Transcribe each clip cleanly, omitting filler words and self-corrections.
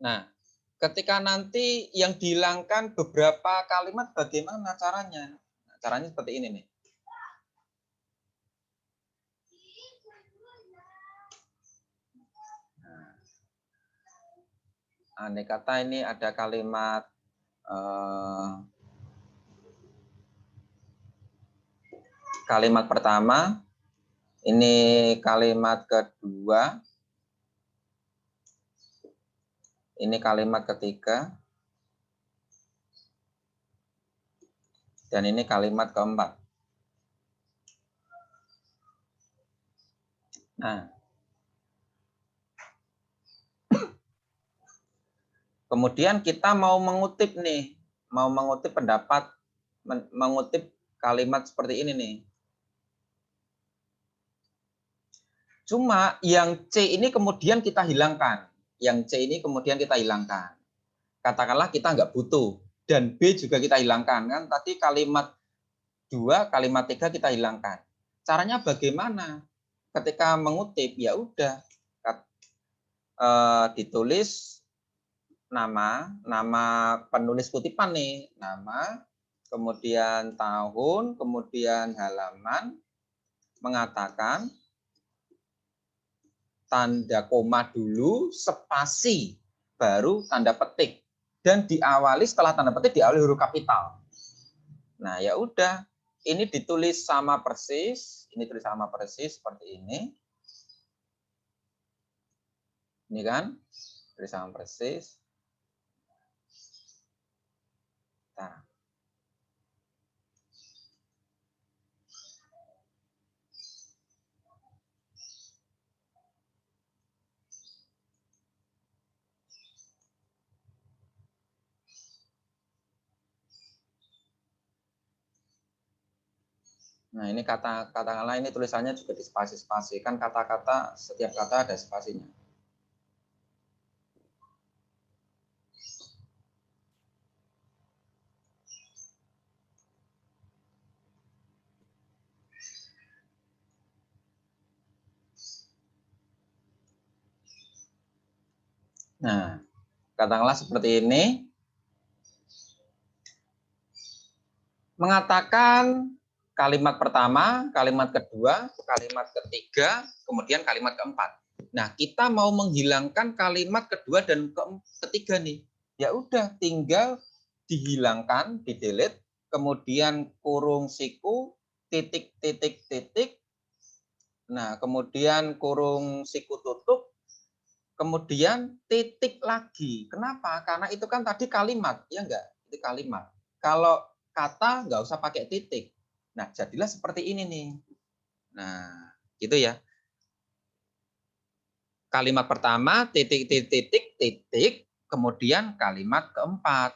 Nah, ketika nanti yang dihilangkan beberapa kalimat, bagaimana caranya? Nah, caranya seperti ini nih. Andai kata ini ada kalimat kalimat pertama, ini kalimat kedua, ini kalimat ketiga, dan ini kalimat keempat. Nah, kemudian kita mau mengutip nih, mau mengutip pendapat, mengutip kalimat seperti ini nih. Cuma yang C ini kemudian kita hilangkan. Yang C ini kemudian kita hilangkan. Katakanlah kita nggak butuh. Dan B juga kita hilangkan. Kan tadi kalimat 2, kalimat 3 kita hilangkan. Caranya bagaimana? Ketika mengutip, ya udah ditulis nama penulis kutipan nih, nama, kemudian tahun, kemudian halaman, mengatakan tanda koma dulu, spasi, baru tanda petik, dan diawali setelah tanda petik diawali huruf kapital. Nah ya udah, ini ditulis sama persis, ini tulis sama persis seperti ini. Ini kan, tulis sama persis. Nah. Nah, ini katakanlah ini tulisannya juga di spasi-spasi. Kan kata-kata, setiap kata ada spasinya. Nah, katakanlah seperti ini. Mengatakan kalimat pertama, kalimat kedua, kalimat ketiga, kemudian kalimat keempat. Nah, kita mau menghilangkan kalimat kedua dan ketiga nih. Ya udah, tinggal dihilangkan, di-delete, kemudian kurung siku, titik, titik, titik. Nah, kemudian kurung siku tutup, kemudian titik lagi. Kenapa? Karena itu kan tadi kalimat, ya enggak? Itu kalimat. Kalau kata nggak usah pakai titik. Nah, jadilah seperti ini nih. Nah, gitu ya. Kalimat pertama, titik, titik, titik, titik, kemudian kalimat keempat.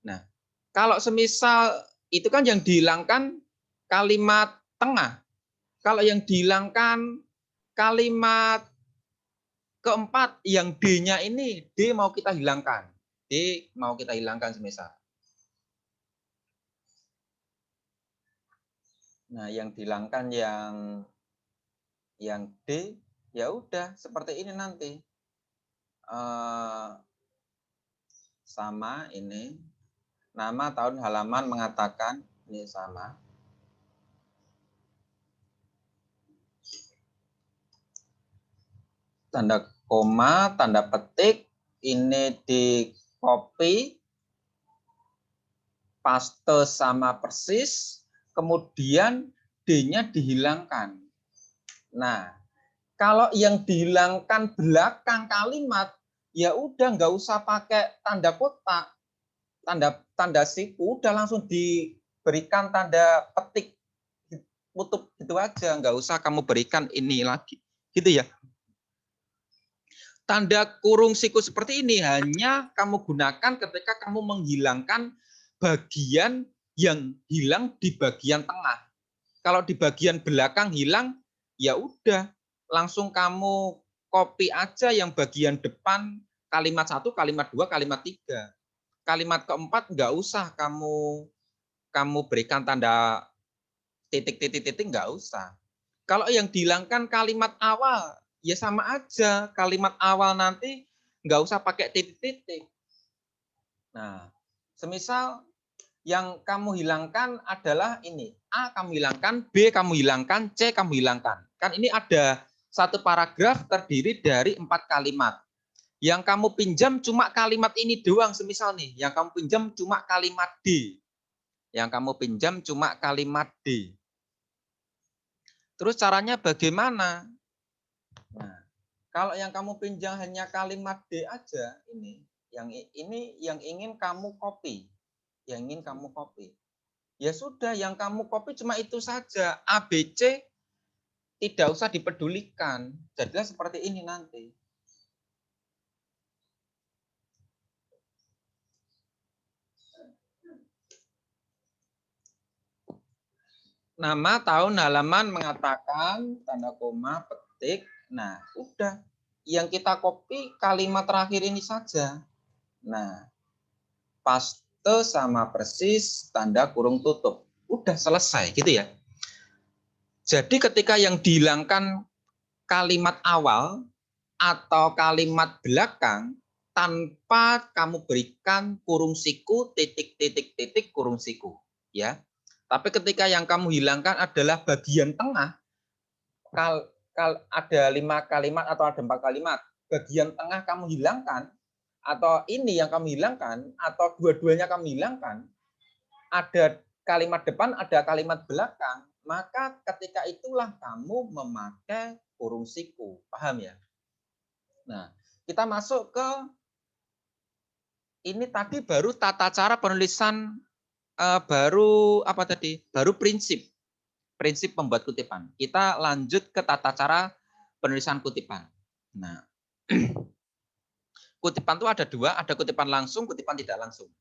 Nah, kalau semisal itu kan yang dihilangkan kalimat tengah. Kalau yang dihilangkan kalimat keempat, yang D-nya ini, D mau kita hilangkan. D mau kita hilangkan semisal. Nah, yang dihilangkan yang D, ya udah seperti ini nanti. Sama ini. Nama, tahun, halaman mengatakan ini sama. Tanda koma, tanda petik, ini di copy, paste sama persis, kemudian D-nya dihilangkan. Nah, kalau yang dihilangkan belakang kalimat, ya udah nggak usah pakai tanda kotak, tanda siku, udah langsung diberikan tanda petik, tutup gitu aja, nggak usah kamu berikan ini lagi, gitu ya. Tanda kurung siku seperti ini hanya kamu gunakan ketika kamu menghilangkan bagian yang hilang di bagian tengah. Kalau di bagian belakang hilang, ya udah langsung kamu copy aja yang bagian depan kalimat 1, kalimat 2, kalimat 3. Kalimat keempat nggak usah kamu berikan tanda titik-titik-titik, nggak usah. Kalau yang dihilangkan kalimat awal, ya sama aja. Kalimat awal nanti nggak usah pakai titik-titik. Nah, semisal yang kamu hilangkan adalah ini. A kamu hilangkan, B kamu hilangkan, C kamu hilangkan. Kan ini ada satu paragraf terdiri dari 4 kalimat. Yang kamu pinjam cuma kalimat ini doang, semisal nih. Yang kamu pinjam cuma kalimat D. Yang kamu pinjam cuma kalimat D. Terus caranya bagaimana? Nah, kalau yang kamu pinjam hanya kalimat D aja, ini yang ingin kamu copy. Yang ingin kamu copy. Ya sudah, yang kamu copy cuma itu saja. A, B, C tidak usah dipedulikan. Jadilah seperti ini nanti. Nama, tahun, halaman mengatakan, tanda koma, petik. Nah, udah. Yang kita copy kalimat terakhir ini saja. Nah, paste sama persis, tanda kurung tutup. Udah selesai, gitu ya. Jadi ketika yang dihilangkan kalimat awal atau kalimat belakang, tanpa kamu berikan kurung siku, titik, kurung siku. Ya. Tapi ketika yang kamu hilangkan adalah bagian tengah, ada 5 kalimat atau ada 4 kalimat, bagian tengah kamu hilangkan, atau ini yang kamu hilangkan, atau dua-duanya kamu hilangkan, ada kalimat depan, ada kalimat belakang, maka ketika itulah kamu memakai kurung siku. Paham ya? Nah, kita masuk ke ini tadi baru tata cara penulisan, baru apa tadi? Baru prinsip pembuat kutipan. Kita lanjut ke tata cara penulisan kutipan. Nah, kutipan itu ada dua, ada kutipan langsung, kutipan tidak langsung.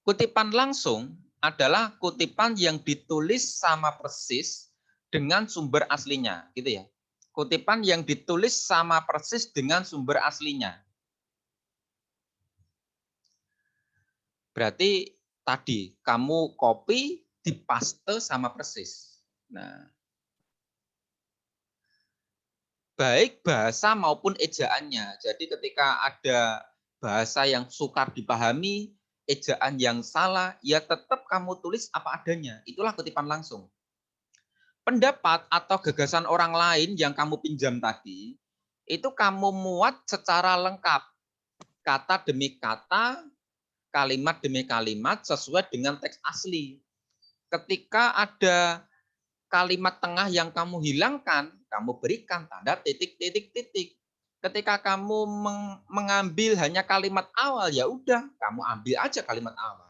Kutipan langsung adalah kutipan yang ditulis sama persis dengan sumber aslinya, gitu ya. Kutipan yang ditulis sama persis dengan sumber aslinya. Berarti tadi kamu copy, dipaste sama persis. Nah, baik bahasa maupun ejaannya. Jadi ketika ada bahasa yang sukar dipahami, ejaan yang salah, ya tetap kamu tulis apa adanya. Itulah kutipan langsung. Pendapat atau gagasan orang lain yang kamu pinjam tadi, itu kamu muat secara lengkap. Kata demi kata, kalimat demi kalimat, sesuai dengan teks asli. Ketika ada kalimat tengah yang kamu hilangkan, kamu berikan tanda titik. Ketika kamu mengambil hanya kalimat awal, ya udah, kamu ambil aja kalimat awal.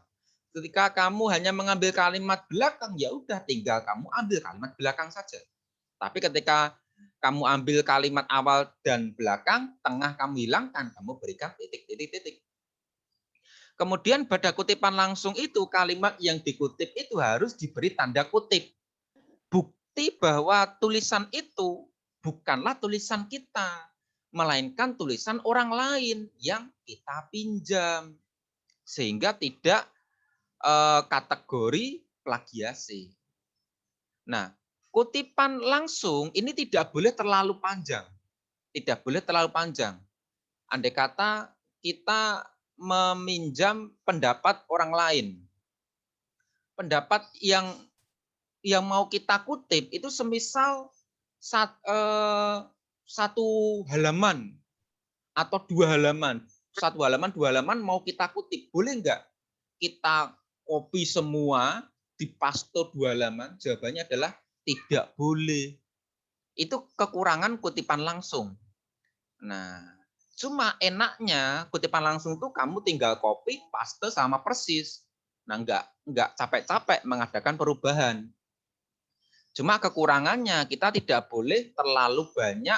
Ketika kamu hanya mengambil kalimat belakang, ya udah, tinggal kamu ambil kalimat belakang saja. Tapi ketika kamu ambil kalimat awal dan belakang, tengah kamu hilangkan, kamu berikan titik. Kemudian pada kutipan langsung itu, kalimat yang dikutip itu harus diberi tanda kutip. Bukti bahwa tulisan itu bukanlah tulisan kita, melainkan tulisan orang lain yang kita pinjam. Sehingga tidak kategori plagiasi. Nah, kutipan langsung ini tidak boleh terlalu panjang. Tidak boleh terlalu panjang. Andai kata kita meminjam pendapat orang lain. Pendapat yang mau kita kutip itu semisal satu halaman atau 2 halaman. 1 halaman, 2 halaman mau kita kutip. Boleh nggak kita copy semua, dipaste 2 halaman? Jawabannya adalah tidak boleh. Itu kekurangan kutipan langsung. Nah, cuma enaknya kutipan langsung itu kamu tinggal copy, paste sama persis. Nah, nggak capek-capek mengadakan perubahan. Cuma kekurangannya kita tidak boleh terlalu banyak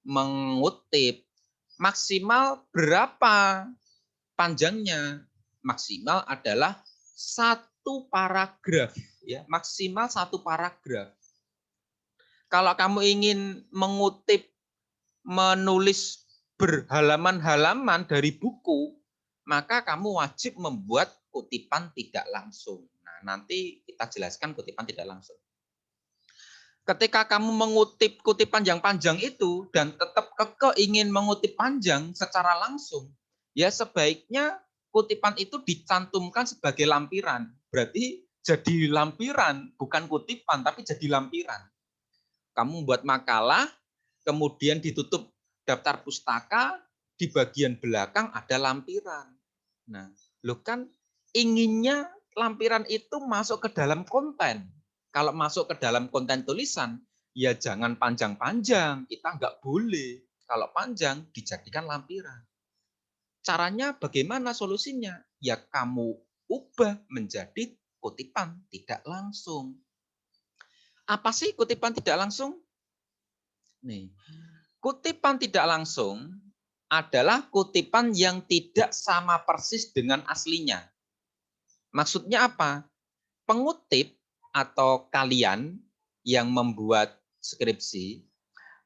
mengutip. Maksimal berapa panjangnya? Maksimal adalah 1 paragraf, ya, maksimal 1 paragraf. Kalau kamu ingin mengutip, menulis berhalaman-halaman dari buku, maka kamu wajib membuat kutipan tidak langsung. Nah, nanti kita jelaskan kutipan tidak langsung. Ketika kamu mengutip kutipan yang panjang itu dan tetap kekeh ingin mengutip panjang secara langsung, ya sebaiknya kutipan itu dicantumkan sebagai lampiran. Berarti jadi lampiran, bukan kutipan, tapi jadi lampiran. Kamu buat makalah, kemudian ditutup daftar pustaka, di bagian belakang ada lampiran. Nah, lo kan inginnya lampiran itu masuk ke dalam konten. Kalau masuk ke dalam konten tulisan, ya jangan panjang-panjang. Kita nggak boleh. Kalau panjang, dijadikan lampiran. Caranya bagaimana solusinya? Ya kamu ubah menjadi kutipan tidak langsung. Apa sih kutipan tidak langsung? Nih, kutipan tidak langsung adalah kutipan yang tidak sama persis dengan aslinya. Maksudnya apa? Pengutip atau kalian yang membuat skripsi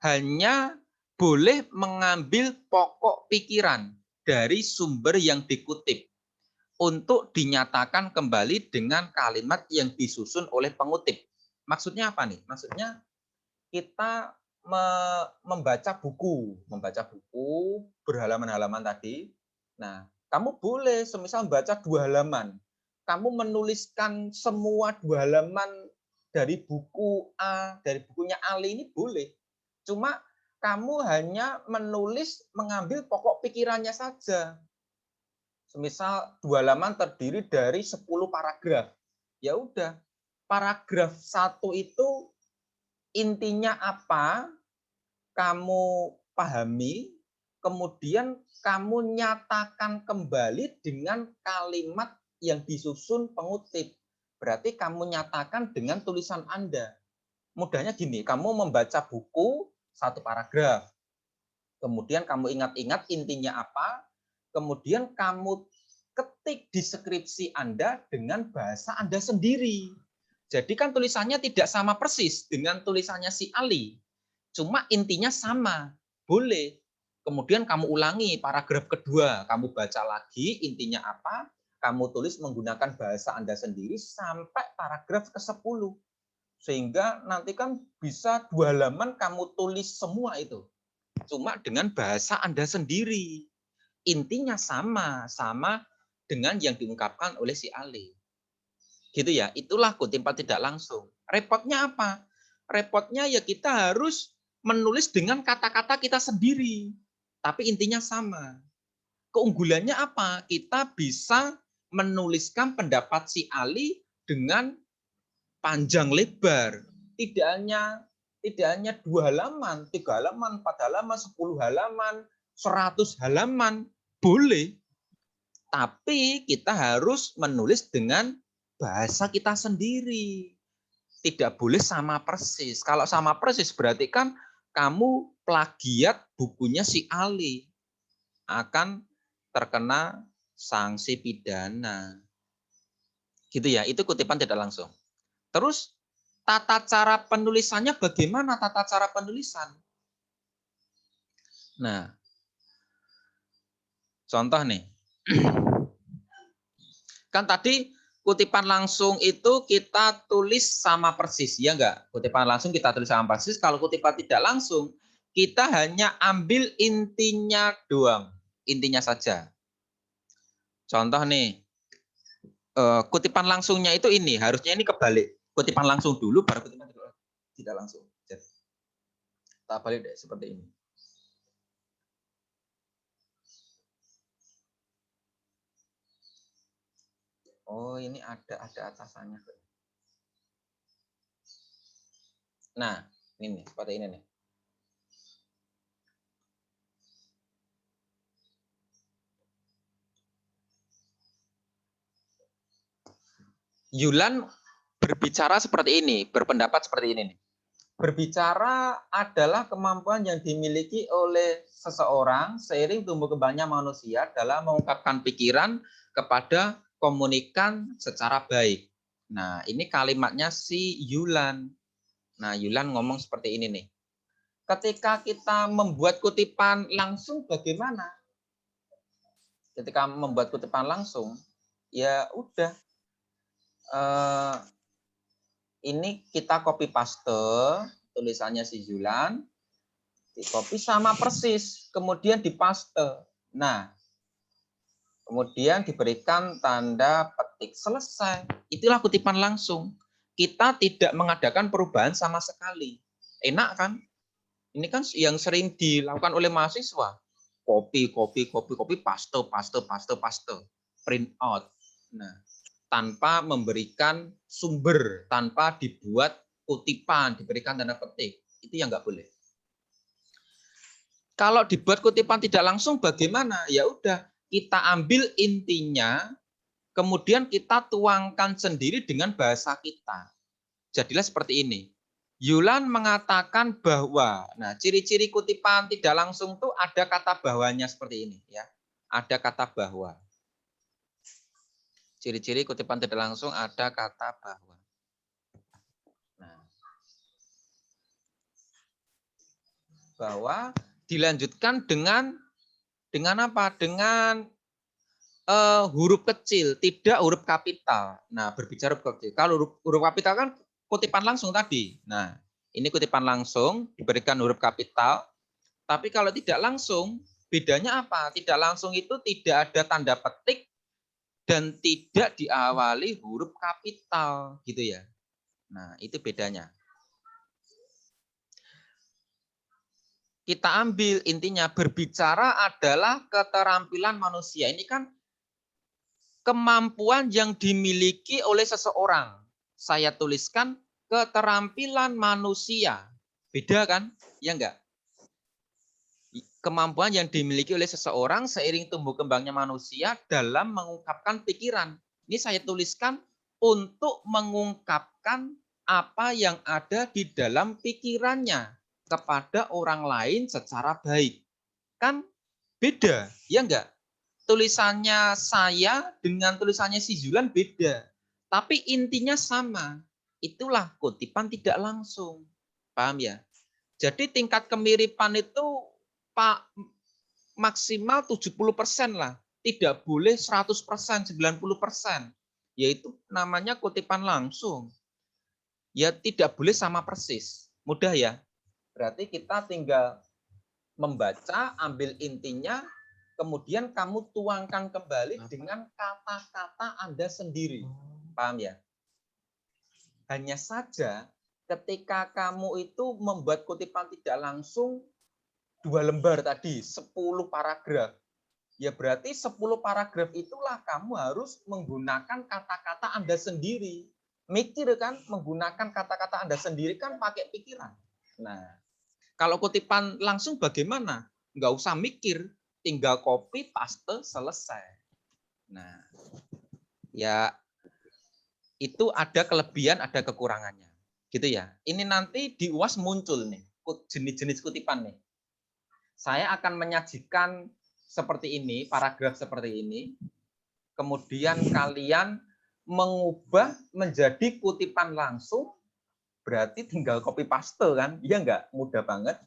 hanya boleh mengambil pokok pikiran dari sumber yang dikutip untuk dinyatakan kembali dengan kalimat yang disusun oleh pengutip. Maksudnya apa nih? Maksudnya kita membaca buku berhalaman-halaman tadi. Nah, kamu boleh semisal membaca 2 halaman, kamu menuliskan semua 2 halaman dari buku A, dari bukunya Ali ini boleh. Cuma kamu hanya menulis mengambil pokok pikirannya saja. Semisal 2 halaman terdiri dari 10 paragraf. Ya udah, paragraf 1 itu intinya apa, kamu pahami, kemudian kamu nyatakan kembali dengan kalimat yang disusun pengutip. Berarti kamu nyatakan dengan tulisan Anda. Mudahnya gini, kamu membaca buku 1 paragraf, kemudian kamu ingat-ingat intinya apa, kemudian kamu ketik di skripsi Anda dengan bahasa Anda sendiri. Jadi kan tulisannya tidak sama persis dengan tulisannya si Ali. Cuma intinya sama. Boleh. Kemudian kamu ulangi paragraf kedua, kamu baca lagi intinya apa, kamu tulis menggunakan bahasa Anda sendiri sampai paragraf ke-10. Sehingga nanti kan bisa 2 halaman kamu tulis semua itu. Cuma dengan bahasa Anda sendiri. Intinya sama, sama dengan yang diungkapkan oleh si Ali. Gitu ya, itulah kutipan tidak langsung. Repotnya apa? Repotnya ya kita harus menulis dengan kata-kata kita sendiri. Tapi intinya sama. Keunggulannya apa? Kita bisa menuliskan pendapat si Ali dengan panjang lebar. Tidak hanya 2 halaman, 3 halaman, 4 halaman, 10 halaman, 100 halaman. Boleh. Tapi kita harus menulis dengan bahasa kita sendiri. Tidak boleh sama persis. Kalau sama persis berarti kan kamu plagiat bukunya si Ali. Akan terkena sanksi pidana. Gitu ya, itu kutipan tidak langsung. Terus tata cara penulisannya bagaimana tata cara penulisan? Nah, contoh nih. Kan tadi kutipan langsung itu kita tulis sama persis, ya enggak? Kutipan langsung kita tulis sama persis. Kalau kutipan tidak langsung, kita hanya ambil intinya doang, intinya saja. Contoh nih, kutipan langsungnya itu ini, harusnya ini kebalik. Kutipan langsung dulu, baru kutipan tidak langsung. Jadi, kita balik deh, seperti ini. Oh, ini ada atasannya. Nah, ini nih, seperti ini nih. Yulan berbicara seperti ini, berpendapat seperti ini nih. Berbicara adalah kemampuan yang dimiliki oleh seseorang seiring tumbuh kembangnya manusia dalam mengungkapkan pikiran kepada komunikan secara baik. Nah, ini kalimatnya si Yulan. Nah, Yulan ngomong seperti ini nih. Ketika kita membuat kutipan langsung bagaimana? Ketika membuat kutipan langsung, ya udah. Ini kita copy paste tulisannya si Zulan, di copy sama persis, kemudian dipaste. Nah, kemudian diberikan tanda petik, selesai. Itulah kutipan langsung. Kita tidak mengadakan perubahan sama sekali. Enak kan? Ini kan yang sering dilakukan oleh mahasiswa. Copy, paste, print out. Nah, tanpa memberikan sumber, tanpa dibuat kutipan, diberikan tanda petik. Itu yang nggak boleh. Kalau dibuat kutipan tidak langsung bagaimana? Ya udah, kita ambil intinya, kemudian kita tuangkan sendiri dengan bahasa kita. Jadilah seperti ini. Yulan mengatakan bahwa, nah ciri-ciri kutipan tidak langsung tuh ada kata bahwanya seperti ini ya. Ada kata bahwa. Ciri-ciri kutipan tidak langsung ada kata bahwa. Nah, bahwa dilanjutkan dengan apa? Dengan huruf kecil, tidak huruf kapital. Nah, berbicara huruf kecil. Kalau huruf kapital kan kutipan langsung tadi. Nah, ini kutipan langsung diberikan huruf kapital. Tapi kalau tidak langsung, bedanya apa? Tidak langsung itu tidak ada tanda petik dan tidak diawali huruf kapital, gitu ya. Nah, itu bedanya. Kita ambil intinya, berbicara adalah keterampilan manusia. Ini kan kemampuan yang dimiliki oleh seseorang. Saya tuliskan keterampilan manusia. Beda kan? Ya enggak? Kemampuan yang dimiliki oleh seseorang seiring tumbuh kembangnya manusia dalam mengungkapkan pikiran. Ini saya tuliskan untuk mengungkapkan apa yang ada di dalam pikirannya kepada orang lain secara baik. Kan beda, ya enggak? Tulisannya saya dengan tulisannya si Zulan beda. Tapi intinya sama. Itulah kutipan tidak langsung. Paham ya? Jadi tingkat kemiripan itu Pak maksimal 70% lah. Tidak boleh 100%, 90%. Yaitu namanya kutipan langsung. Ya tidak boleh sama persis. Mudah ya? Berarti kita tinggal membaca, ambil intinya, kemudian kamu tuangkan kembali dengan kata-kata Anda sendiri. Paham ya? Hanya saja ketika kamu itu membuat kutipan tidak langsung 2 lembar tadi, 10 paragraf. Ya berarti 10 paragraf itulah kamu harus menggunakan kata-kata Anda sendiri. Mikir kan, menggunakan kata-kata Anda sendiri kan pakai pikiran. Nah, kalau kutipan langsung bagaimana? Nggak usah mikir, tinggal copy, paste, selesai. Nah, ya itu ada kelebihan, ada kekurangannya. Gitu ya. Ini nanti di UAS muncul nih, jenis-jenis kutipan nih. Saya akan menyajikan seperti ini, paragraf seperti ini. Kemudian kalian mengubah menjadi kutipan langsung, berarti tinggal copy paste kan? Iya enggak? Mudah banget.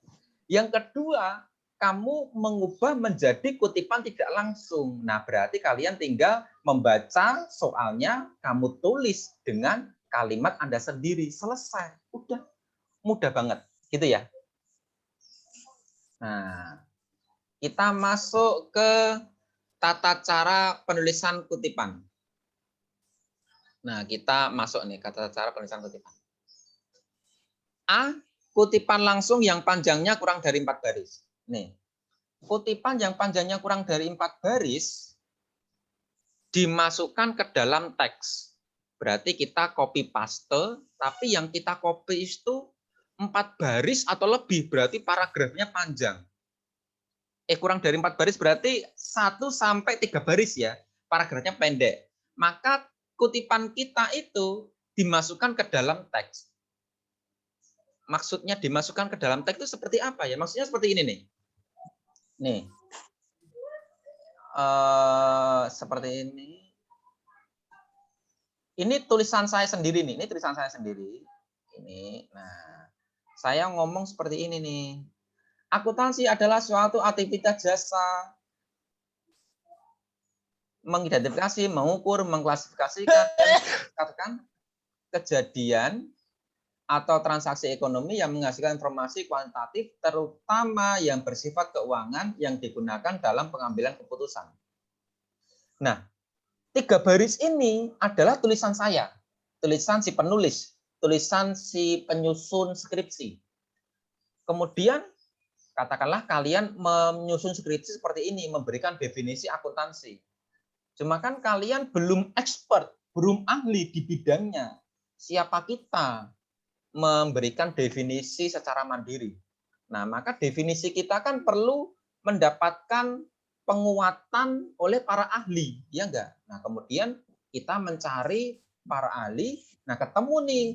Yang kedua, kamu mengubah menjadi kutipan tidak langsung. Nah, berarti kalian tinggal membaca soalnya, kamu tulis dengan kalimat Anda sendiri. Selesai. Udah. Mudah banget. Gitu ya. Nah, kita masuk ke tata cara penulisan kutipan. Nah, kita masuk nih ke tata cara penulisan kutipan. A, kutipan langsung yang panjangnya kurang dari 4 baris. Nih, kutipan yang panjangnya kurang dari 4 baris dimasukkan ke dalam teks. Berarti kita copy paste, tapi yang kita copy itu 4 baris atau lebih, berarti paragrafnya panjang. Kurang dari 4 baris berarti 1 sampai 3 baris ya, paragrafnya pendek. Maka kutipan kita itu dimasukkan ke dalam teks. Maksudnya dimasukkan ke dalam teks itu seperti apa ya? Maksudnya seperti ini nih. Nih. Seperti ini. Ini tulisan saya sendiri nih. Ini tulisan saya sendiri. Ini. Nah, saya ngomong seperti ini nih. Akuntansi adalah suatu aktivitas jasa mengidentifikasi, mengukur, mengklasifikasikan, katakan kejadian atau transaksi ekonomi yang menghasilkan informasi kuantitatif, terutama yang bersifat keuangan yang digunakan dalam pengambilan keputusan. Nah, 3 baris ini adalah tulisan saya, tulisan si penulis, tulisan si penyusun skripsi. Kemudian katakanlah kalian menyusun skripsi seperti ini, memberikan definisi akuntansi. Cuma kan kalian belum expert, belum ahli di bidangnya. Siapa kita memberikan definisi secara mandiri? Nah, maka definisi kita kan perlu mendapatkan penguatan oleh para ahli, ya enggak? Nah, kemudian kita mencari para ahli, nah ketemu nih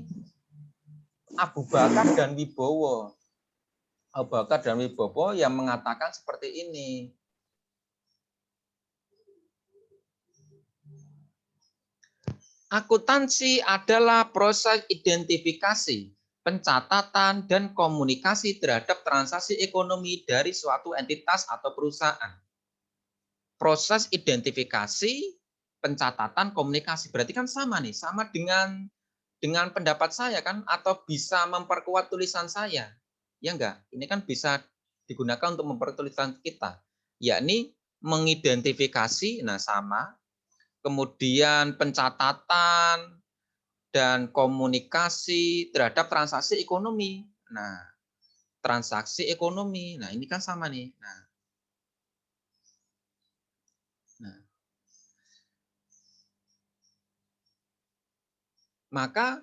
Abu Bakar dan Wibowo. Abu Bakar dan Wibowo yang mengatakan seperti ini. Akuntansi adalah proses identifikasi, pencatatan, dan komunikasi terhadap transaksi ekonomi dari suatu entitas atau perusahaan. Proses identifikasi, pencatatan, komunikasi. Berarti kan sama nih, sama dengan pendapat saya kan, atau bisa memperkuat tulisan saya. Ya enggak? Ini kan bisa digunakan untuk memperkuat tulisan kita. Yakni mengidentifikasi, nah sama, kemudian pencatatan dan komunikasi terhadap transaksi ekonomi. Nah, transaksi ekonomi. Nah, ini kan sama nih. Nah. Maka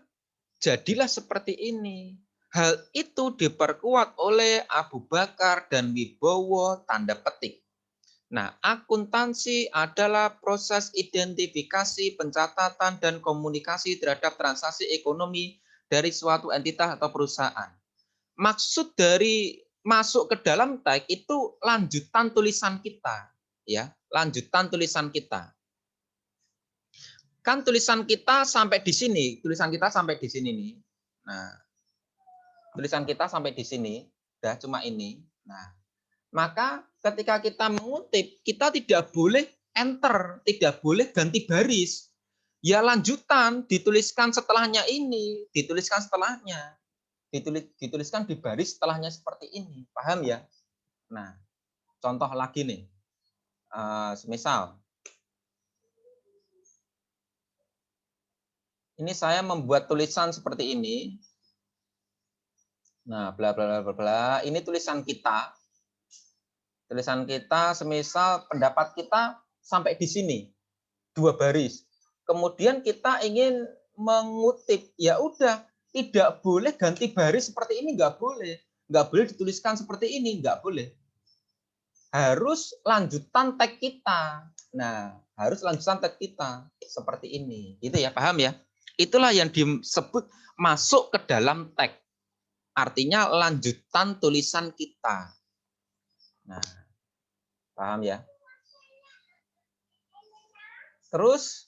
jadilah seperti ini. Hal itu diperkuat oleh Abu Bakar dan Wibowo tanda petik. Nah, akuntansi adalah proses identifikasi, pencatatan, dan komunikasi terhadap transaksi ekonomi dari suatu entitas atau perusahaan. Maksud dari masuk ke dalam teks itu lanjutan tulisan kita, ya, lanjutan tulisan kita. Kan tulisan kita sampai di sini, tulisan kita sampai di sini nih. Nah, tulisan kita sampai di sini, udah cuma ini. Nah, maka ketika kita mengutip, kita tidak boleh enter, tidak boleh ganti baris. Ya lanjutan, dituliskan setelahnya ini, dituliskan setelahnya. Dituliskan di baris setelahnya seperti ini. Paham ya? Nah, contoh lagi nih. Misal, ini saya membuat tulisan seperti ini. Nah, bla bla bla bla. Ini tulisan kita. Tulisan kita semisal pendapat kita sampai di sini. 2 baris. Kemudian kita ingin mengutip, ya udah, tidak boleh ganti baris seperti ini, nggak boleh. Nggak boleh dituliskan seperti ini, nggak boleh. Harus lanjutan teks kita. Nah, harus lanjutan teks kita seperti ini. Itu ya, paham ya? Itulah yang disebut masuk ke dalam teks. Artinya lanjutan tulisan kita. Nah, paham ya? Terus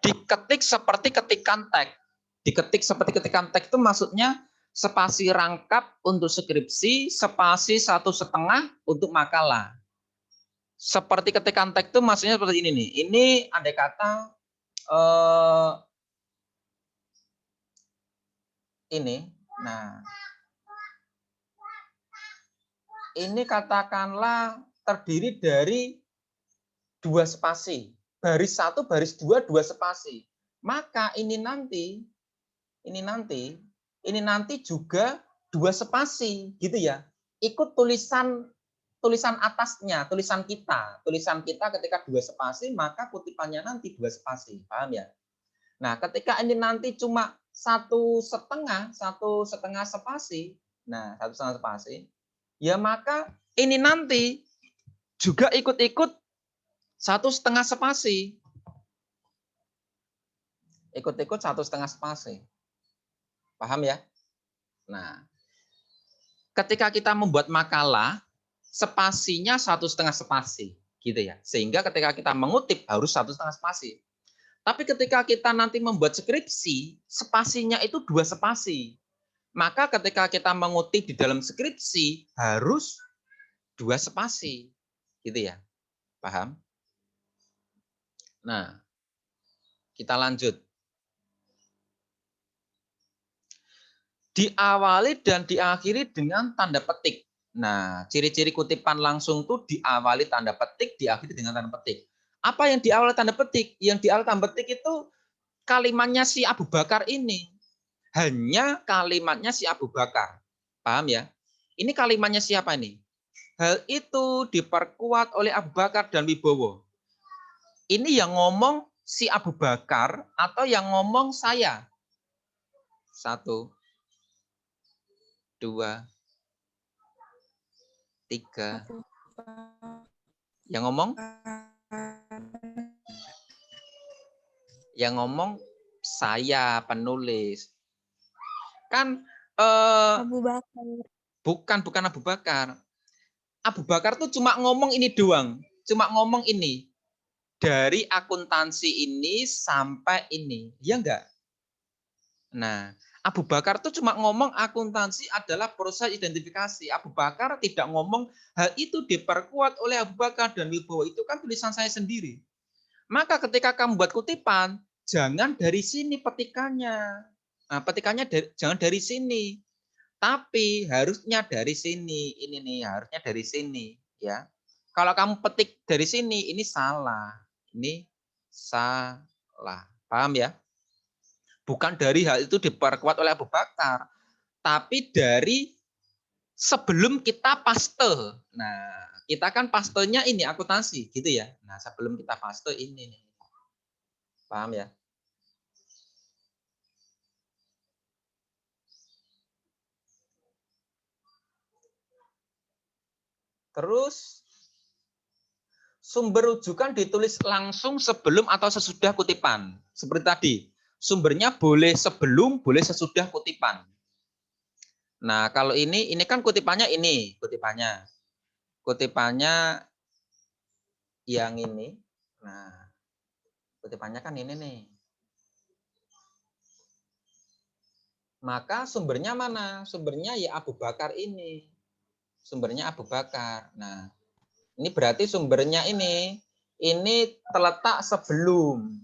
diketik seperti ketikan teks. Diketik seperti ketikan teks itu maksudnya spasi rangkap untuk skripsi, spasi 1,5 untuk makalah. Seperti ketikan teks itu maksudnya seperti ini nih. Ini andai kata ini. Nah, ini katakanlah terdiri dari 2 spasi. Baris 1, baris 2, 2 spasi. Maka ini nanti juga 2 spasi gitu ya. Ikut tulisan atasnya, tulisan kita. Tulisan kita ketika 2 spasi, maka kutipannya nanti 2 spasi. Paham ya? Nah, ketika ini nanti cuma 1,5 spasi, nah 1,5 spasi, ya maka ini nanti juga ikut-ikut 1,5 spasi. Ikut-ikut 1,5 spasi. Paham ya? Nah, ketika kita membuat makalah, spasinya 1,5 spasi, gitu ya. Sehingga ketika kita mengutip harus 1,5 spasi. Tapi ketika kita nanti membuat skripsi, spasinya itu 2 spasi. Maka ketika kita mengutip di dalam skripsi harus 2 spasi. Gitu ya. Paham? Nah, kita lanjut. diawali dan diakhiri dengan tanda petik. Nah, ciri-ciri kutipan langsung tuh diawali tanda petik, diakhiri dengan tanda petik. Apa yang diawali tanda petik? Yang diawali tanda petik itu kalimatnya si Abu Bakar ini. Hanya kalimatnya si Abu Bakar. Paham ya? Ini kalimatnya siapa ini? Hal itu diperkuat oleh Abu Bakar dan Wibowo. Ini yang ngomong si Abu Bakar atau yang ngomong saya? 1, 2, 3. Abu Yang ngomong? Yang ngomong saya penulis. Kan Abu Bakar. bukan Abu Bakar. Abu Bakar tuh cuma ngomong ini doang. Cuma ngomong ini. Dari akuntansi ini sampai ini. Ya enggak? Nah, Abu Bakar tuh cuma ngomong akuntansi adalah proses identifikasi. Abu Bakar tidak ngomong hal itu diperkuat oleh Abu Bakar dan Wibowo. Itu kan tulisan saya sendiri. Maka ketika kamu buat kutipan, jangan dari sini petikannya. Nah, petikannya jangan dari sini. Tapi harusnya dari sini. Ini nih, harusnya dari sini. Ya. Kalau kamu petik dari sini, ini salah. Ini salah. Paham ya? Bukan dari hal itu diperkuat oleh Abu Bakar. Tapi dari sebelum kita paste. Nah, kita kan pastenya ini akuntansi gitu ya. Nah, sebelum kita paste ini. Paham ya? Terus sumber rujukan ditulis langsung sebelum atau sesudah kutipan. Seperti tadi, sumbernya boleh sebelum, boleh sesudah kutipan. Nah, kalau ini kan kutipannya ini, kutipannya. Kutipannya yang ini. Nah, kutipannya kan ini nih. Maka sumbernya mana? Sumbernya ya Abu Bakar ini. Sumbernya Abu Bakar. Nah, ini berarti sumbernya ini terletak sebelumnya.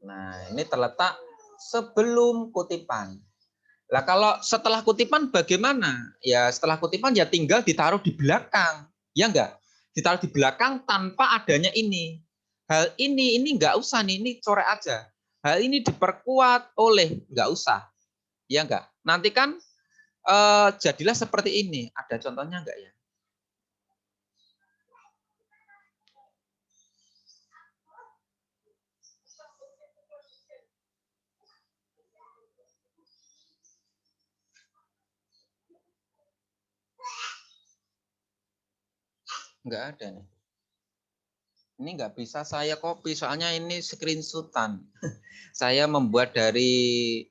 Nah, ini terletak sebelum kutipan. Lah kalau setelah kutipan bagaimana? Ya setelah kutipan ya tinggal ditaruh di belakang. Ya enggak? Ditaruh di belakang tanpa adanya ini. Hal ini enggak usah nih, ini coret aja. Hal ini diperkuat oleh, enggak usah. Ya enggak? Nanti kan jadilah seperti ini. Ada contohnya enggak ya? Enggak ada nih. Ini nggak bisa saya copy, soalnya ini screenshotan. Saya membuat dari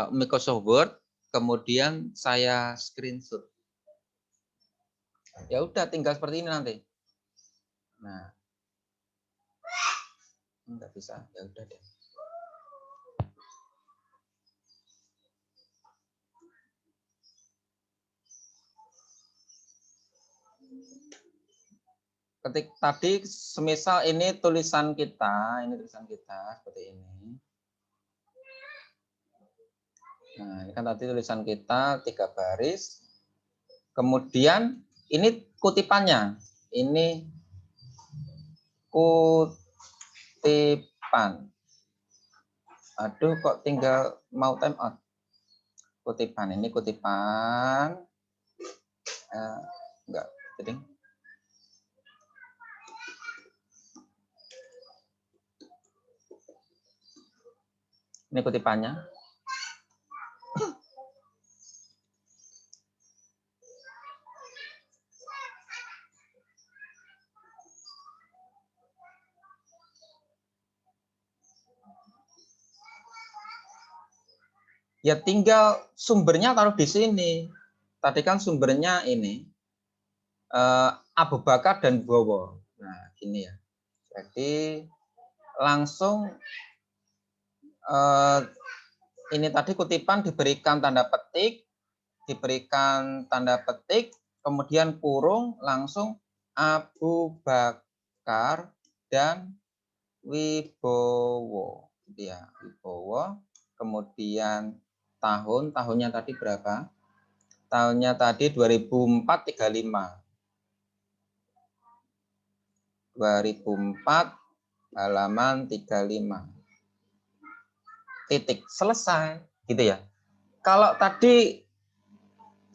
Microsoft Word, kemudian saya screenshot. Ya udah, tinggal seperti ini nanti. Nah, nggak bisa. Ya udah deh. Ketik tadi, semisal ini tulisan kita seperti ini. Nah, ini kan tadi tulisan kita 3 baris. Kemudian ini kutipannya. Ini kutipan. Aduh, kok tinggal mau time out. Kutipan, ini kutipan. Enggak, jadi ini kutipannya. Ya tinggal sumbernya taruh di sini. Tadi kan sumbernya ini Abu Bakar dan Bowo. Nah, gini ya. Jadi langsung ini tadi kutipan diberikan tanda petik, kemudian kurung, langsung Abu Bakar dan Wibowo. Ya, Wibowo. kemudian tahunnya tadi berapa? Tahunnya tadi 2004 35. 2004 halaman 35. Titik, selesai, gitu ya. Kalau tadi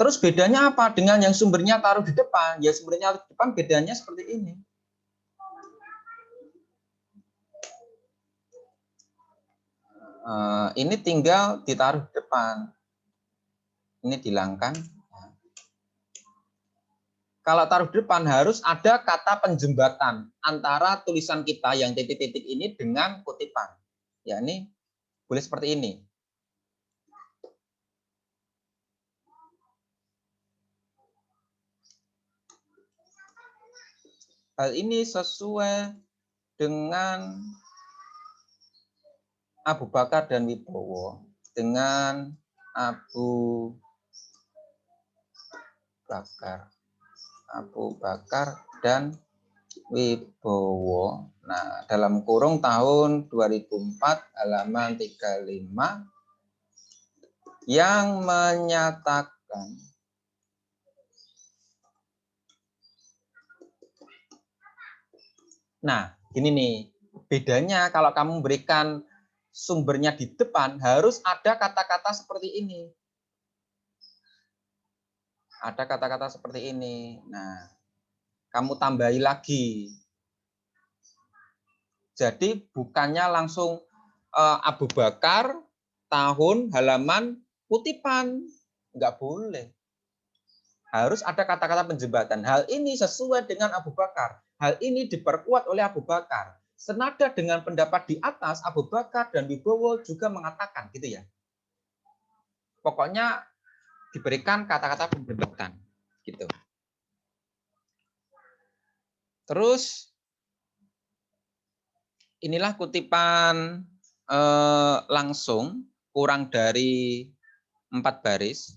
terus bedanya apa dengan yang sumbernya taruh di depan? Ya sumbernya taruh di depan bedanya seperti ini. Ini tinggal ditaruh di depan. Ini dihilangkan. Kalau taruh di depan harus ada kata penjembatan antara tulisan kita yang titik-titik ini dengan kutipan. Ya, ini boleh seperti ini. Hal ini sesuai dengan Abu Bakar dan Wibowo. Dengan Abu Bakar dan Wibowo. Nah, dalam kurung tahun 2004 halaman 35 yang menyatakan nah, ini nih bedanya kalau kamu berikan sumbernya di depan harus ada kata-kata seperti ini. Ada kata-kata seperti ini. Nah, kamu tambahi lagi. Jadi bukannya langsung Abu Bakar, tahun, halaman, kutipan. Enggak boleh. Harus ada kata-kata penjembatan. Hal ini sesuai dengan Abu Bakar. Hal ini diperkuat oleh Abu Bakar. Senada dengan pendapat di atas, Abu Bakar dan Wibowo juga mengatakan, gitu ya. Pokoknya diberikan kata-kata penjembatan, gitu. Terus inilah kutipan langsung kurang dari 4 baris.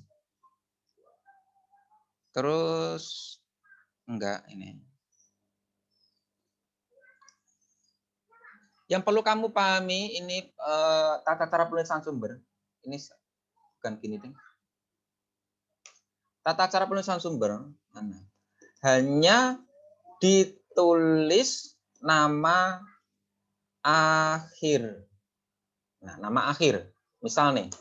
Terus enggak ini. Yang perlu kamu pahami ini tata cara penulisan sumber. Ini bukan gini deh. Tata cara penulisan sumber hanya ditulis nama akhir. Nah, nama akhir. Misal nih.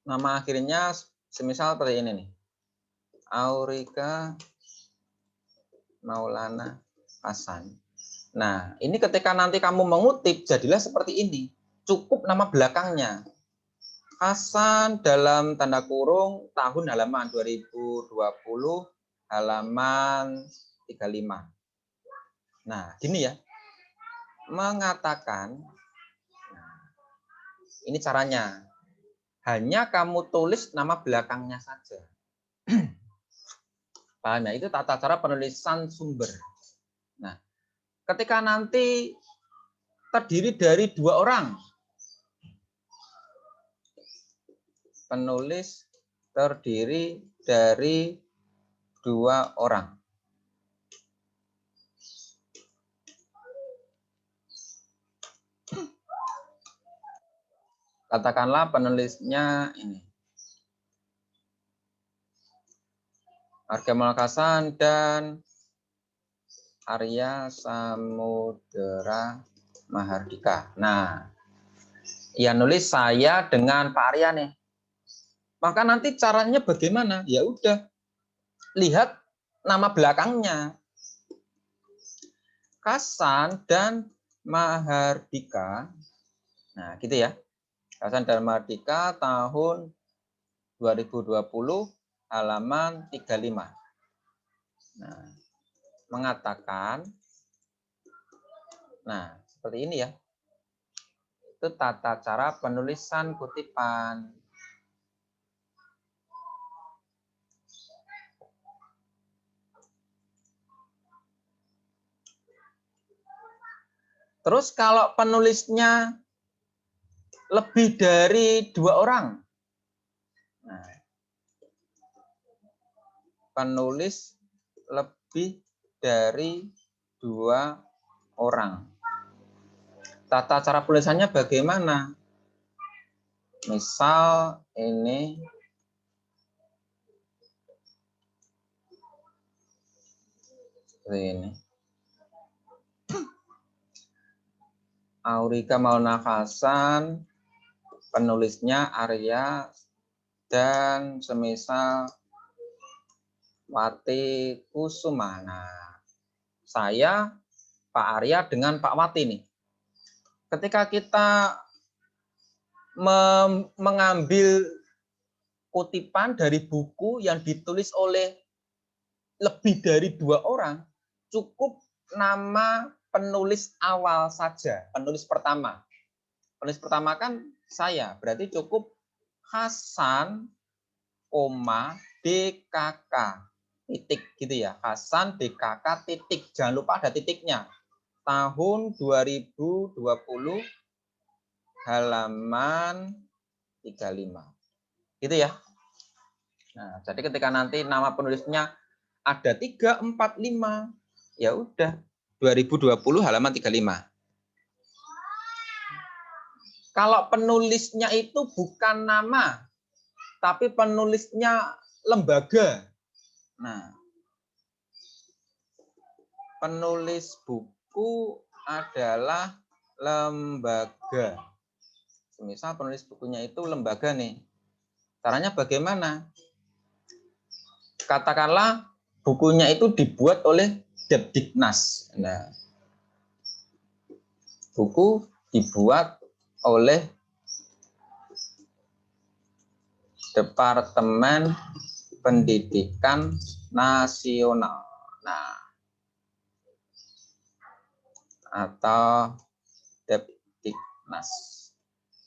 Nama akhirnya semisal seperti ini nih. Aurika Maulana Hasan. Nah, ini ketika nanti kamu mengutip, jadilah seperti ini. Cukup nama belakangnya. Hasan dalam tanda kurung tahun halaman 2020 halaman 35. Nah, gini ya. Mengatakan, ini caranya. Hanya kamu tulis nama belakangnya saja. Paham ya? Itu tata cara penulisan sumber. Nah, ketika nanti terdiri dari 2 orang, penulis terdiri dari 2 orang. Katakanlah penulisnya ini. Arkemal Hasan dan Arya Samudera Mahardika. Nah, ya nulis saya dengan Pak Arya nih. Maka nanti caranya bagaimana? Ya udah, lihat nama belakangnya. Hasan dan Mahardika. Nah, gitu ya. Hasan dan Mahardika tahun 2020 halaman 35. Nah, mengatakan, nah seperti ini ya. Itu tata cara penulisan kutipan. Terus kalau penulisnya lebih dari 2 orang, nah, penulis lebih dari 2 orang. Tata cara tulisannya bagaimana? Misal ini seperti ini. Aurika Maulana Hasan, penulisnya Arya, dan semisal Wati Kusumana. Saya, Pak Arya dengan Pak Wati nih. Ketika kita mengambil kutipan dari buku yang ditulis oleh lebih dari 2 orang, cukup nama penulis awal saja, penulis pertama. Penulis pertama kan saya, berarti cukup Hasan, DKK, titik gitu ya. Hasan, DKK, titik. Jangan lupa ada titiknya. Tahun 2020, halaman 35. Gitu ya. Nah, jadi ketika nanti nama penulisnya ada 3, 4, 5, ya udah 2020 halaman 35. Kalau penulisnya itu bukan nama, tapi penulisnya lembaga. Nah, penulis buku adalah lembaga. Misal penulis bukunya itu lembaga nih. Caranya bagaimana? Katakanlah bukunya itu dibuat oleh Depdiknas. Nah, buku dibuat oleh Departemen Pendidikan Nasional. Nah, atau Depdiknas.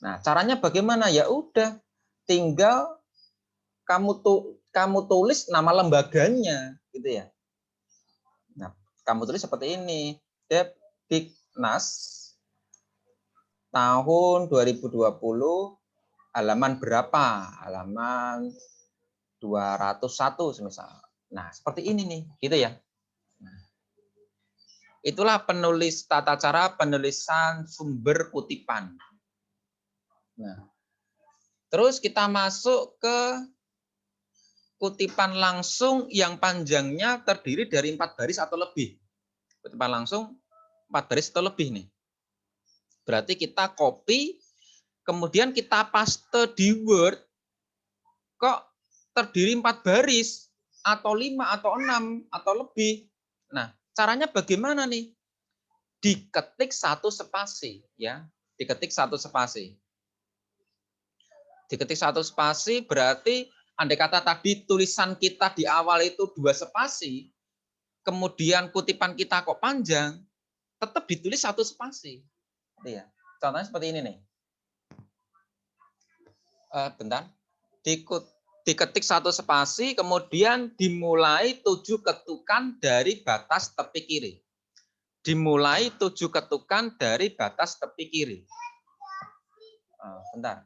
Nah, caranya bagaimana? Ya udah, tinggal kamu tulis nama lembaganya, gitu ya. Nah, kamu tulis seperti ini, Depdiknas tahun 2020 halaman berapa? Halaman 201 semisal. Nah, seperti ini nih, gitu ya. Nah, itulah tata cara penulisan sumber kutipan. Nah, terus kita masuk ke kutipan langsung yang panjangnya terdiri dari 4 baris atau lebih. Kutipan langsung 4 baris atau lebih nih. Berarti kita copy, kemudian kita paste di Word, kok terdiri 4 baris, atau 5, atau 6, atau lebih. Nah, caranya bagaimana nih? Diketik 1 spasi, ya. Diketik 1 spasi. Diketik 1 spasi berarti andai kata tadi tulisan kita di awal itu 2 spasi, kemudian kutipan kita kok panjang, tetap ditulis 1 spasi. Ya. Contohnya seperti ini nih. Bentar. Diketik 1 spasi, kemudian dimulai 7 ketukan dari batas tepi kiri. Dimulai 7 ketukan dari batas tepi kiri. Bentar.